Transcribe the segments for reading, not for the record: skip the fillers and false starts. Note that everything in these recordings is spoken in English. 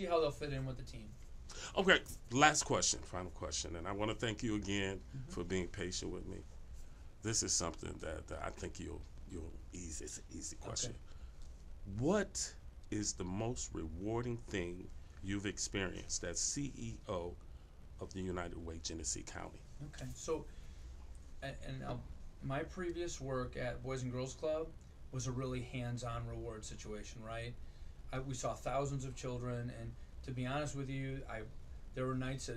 see how they'll fit in with the team. Okay, last question, final question, and I want to thank you again for being patient with me. This is something that I think you'll ease. It's an easy question. Okay. What is the most rewarding thing you've experienced as CEO of the United Way, Genesee County? Okay, so, my previous work at Boys and Girls Club was a really hands-on reward situation, right? We saw thousands of children, and to be honest with you, there were nights at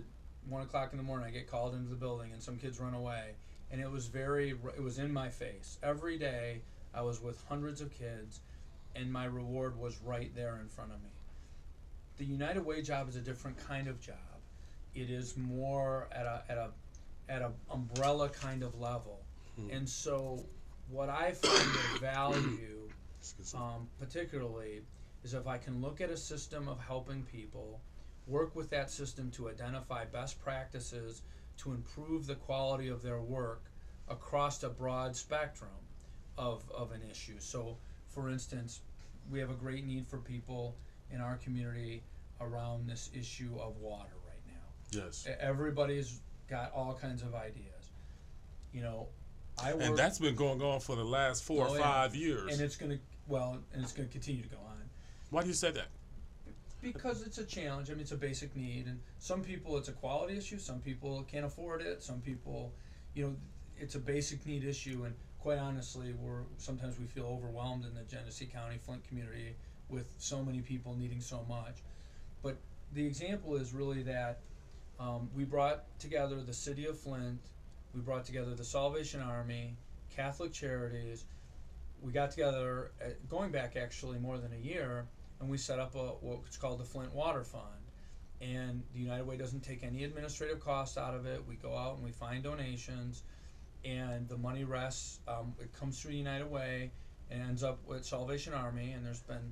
1 o'clock in the morning I get called into the building and some kids run away, and it was in my face. Every day I was with hundreds of kids, and my reward was right there in front of me. The United Way job is a different kind of job. It is more at a umbrella kind of level, and so what I find of value, particularly, is if I can look at a system of helping people, work with that system to identify best practices to improve the quality of their work across a broad spectrum of an issue. So, for instance, we have a great need for people in our community around this issue of water right now. Yes. Everybody's got all kinds of ideas. And that's been going on for the last 4 or 5 years. And it's going to continue to go on. Why do you say that? Because it's a challenge. I mean, it's a basic need, and some people it's a quality issue. Some people can't afford it. Some people, it's a basic need issue. And quite honestly, sometimes we feel overwhelmed in the Genesee County, Flint community with so many people needing so much. But the example is really that we brought together the city of Flint, we brought together the Salvation Army, Catholic Charities. We got together, going back actually more than a year, and we set up what's called the Flint Water Fund. And the United Way doesn't take any administrative costs out of it. We go out and we find donations, and the money rests. It comes through United Way and ends up with Salvation Army, and there's been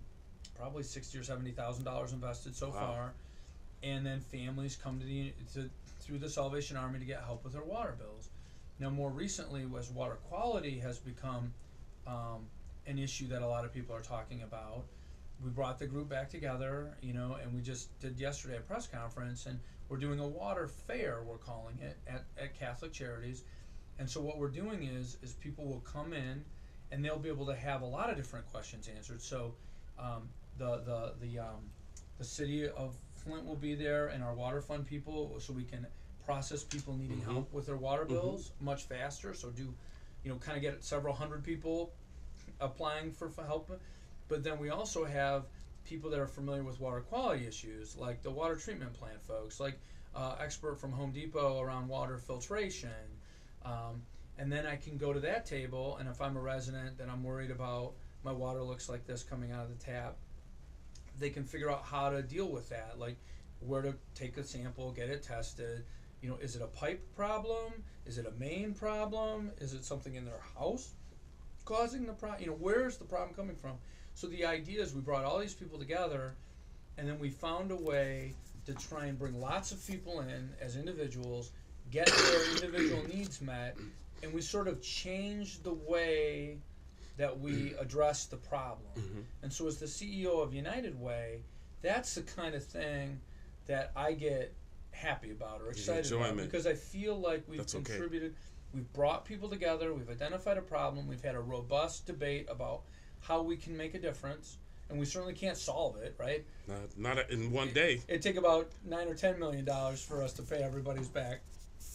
probably $60,000 or $70,000 invested so far. And then families come through the Salvation Army to get help with their water bills. Now, more recently, as water quality has become an issue that a lot of people are talking about, we brought the group back together, and we just did yesterday a press conference, and we're doing a water fair, we're calling it, at Catholic Charities. And so what we're doing is people will come in, and they'll be able to have a lot of different questions answered. So the city of Flint will be there, and our water fund people, so we can process people needing help with their water bills much faster. So kind of get several hundred people applying for help. But then we also have people that are familiar with water quality issues, like the water treatment plant folks, like expert from Home Depot around water filtration. And then I can go to that table, and if I'm a resident that I'm worried about my water looks like this coming out of the tap, they can figure out how to deal with that, like where to take a sample, get it tested. Is it a pipe problem? Is it a main problem? Is it something in their house causing the problem? Where's the problem coming from? So the idea is we brought all these people together, and then we found a way to try and bring lots of people in as individuals, get their individual needs met, and we sort of changed the way that we address the problem. And so as the CEO of United Way, that's the kind of thing that I get happy about or excited about, because I feel like we've contributed. We've brought people together, we've identified a problem, we've had a robust debate about how we can make a difference, and we certainly can't solve it, right? Not in one day. It'd take about $9 or $10 million for us to pay everybody's back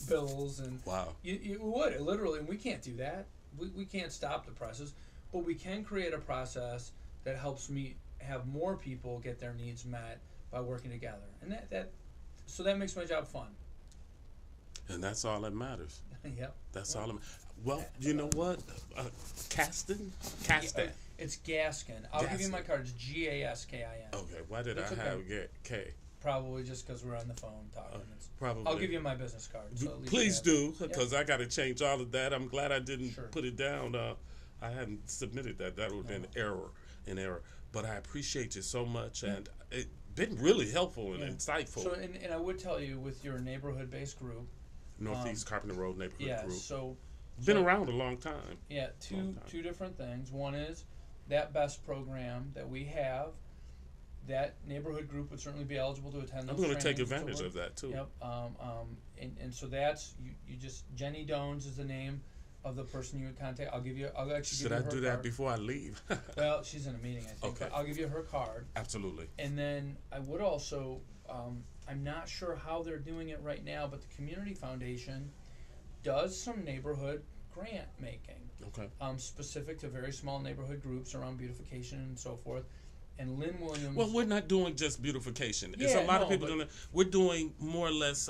bills, and you would literally, and we can't do that. We can't stop the process, but we can create a process that helps have more people get their needs met by working together, and so that makes my job fun. And that's all that matters. Yep. That's all that matters. Well, you know what? Caston? It's Gaskin. I'll give you my card. It's Gaskin. Okay. Why did I have K? Probably just because we're on the phone talking. Probably. I'll give you my business card. So please do, because I got to change all of that. I'm glad I didn't put it down. I hadn't submitted that. That would have been an error. But I appreciate you so much, and it's been really helpful and insightful. So, and I would tell you, with your neighborhood-based group, Northeast Carpenter Road neighborhood group. So been around a long time. Yeah, two different things. One is that BEST program that we have. that neighborhood group would certainly be eligible to attend those I'm going to take trainings and so advantage forth. of that too. Yep. And so that's you just Jenny Dones is the name of the person you would contact. I'll actually Should give you I her do that card. before I leave? Well, she's in a meeting, I think. Okay. But I'll give you her card. Absolutely. And then I would also, I'm not sure how they're doing it right now, but the Community Foundation does some neighborhood grant making, Okay. specific to very small neighborhood groups around beautification and so forth. And Lynn Williams. Well, we're not doing just beautification. It's Yeah, a lot of no, people doing it. We're doing more or less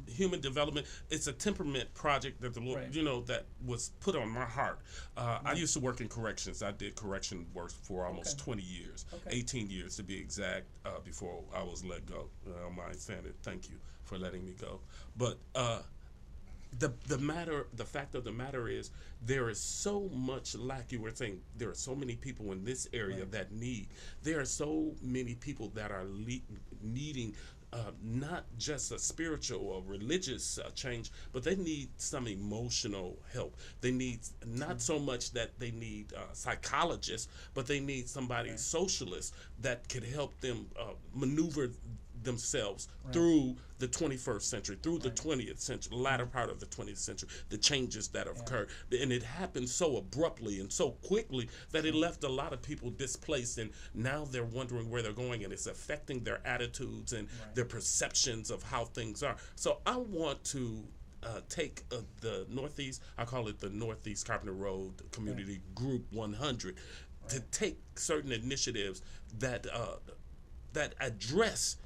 human development. It's a temperament project that the Lord, Right. that was put on my heart. I used to work in corrections. I did correction work for almost 20 years, 18 years to be exact, before I was let go. I don't mind saying it. Thank you for letting me go. But the fact of the matter is, there is so much lack. You were saying there are so many people in this area that need. There are so many people that are needing not just a spiritual or religious change, but they need some emotional help. They need not so much that they need psychologists, but they need somebody socialist that could help them maneuver themselves through the 21st century, through the 20th century, latter part of the 20th century, the changes that have occurred. And it happened so abruptly and so quickly that it left a lot of people displaced, and now they're wondering where they're going, and it's affecting their attitudes and their perceptions of how things are. So I want to take the Northeast, I call it the Northeast Carpenter Road Community Group 100, to take certain initiatives that that address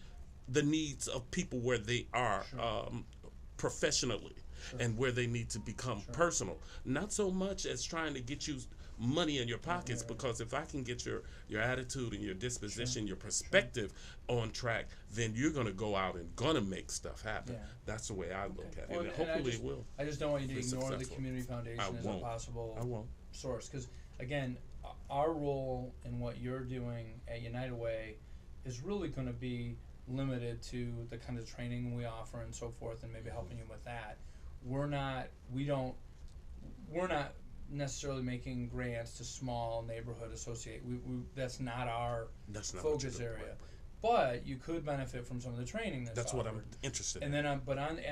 the needs of people where they are professionally and where they need to become personal. Not so much as trying to get you money in your pockets, because if I can get your attitude and your disposition, your perspective on track, then you're going to go out and going to make stuff happen. That's the way I look at it, and hopefully it will. I just don't want you to be ignore the successful. Community Foundation as a possible source, because again, our role in what you're doing at United Way is really going to be limited to the kind of training we offer and so forth, and maybe helping you with that. We're not necessarily making grants to small neighborhood associate. That's not our focus area. But you could benefit from some of the training that's what offered. I'm interested in. in. And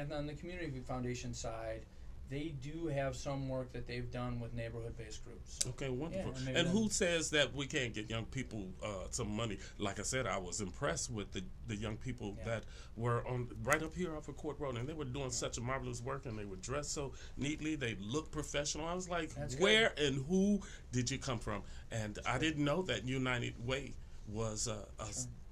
then on the Community Foundation side, they do have some work that they've done with neighborhood-based groups. Okay, wonderful. Yeah, and who says that we can't get young people some money? Like I said, I was impressed with the young people that were on right up here off of Court Road, and they were doing such a marvelous work, and they were dressed so neatly. They looked professional. I was like, where and who did you come from? And I didn't know that United Way was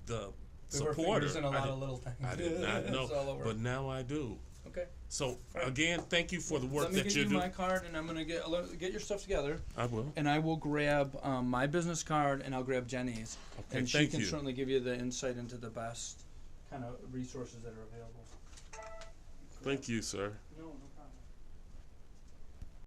the supporter. In a lot of little things. I did not know, but now I do. Okay. So again, thank you for the work that you're doing. Let me give you my card, and I'm gonna get your stuff together. I will. And I will grab my business card, and I'll grab Jenny's, and she can certainly give you the insight into the best kind of resources that are available. Thank you, sir. No problem.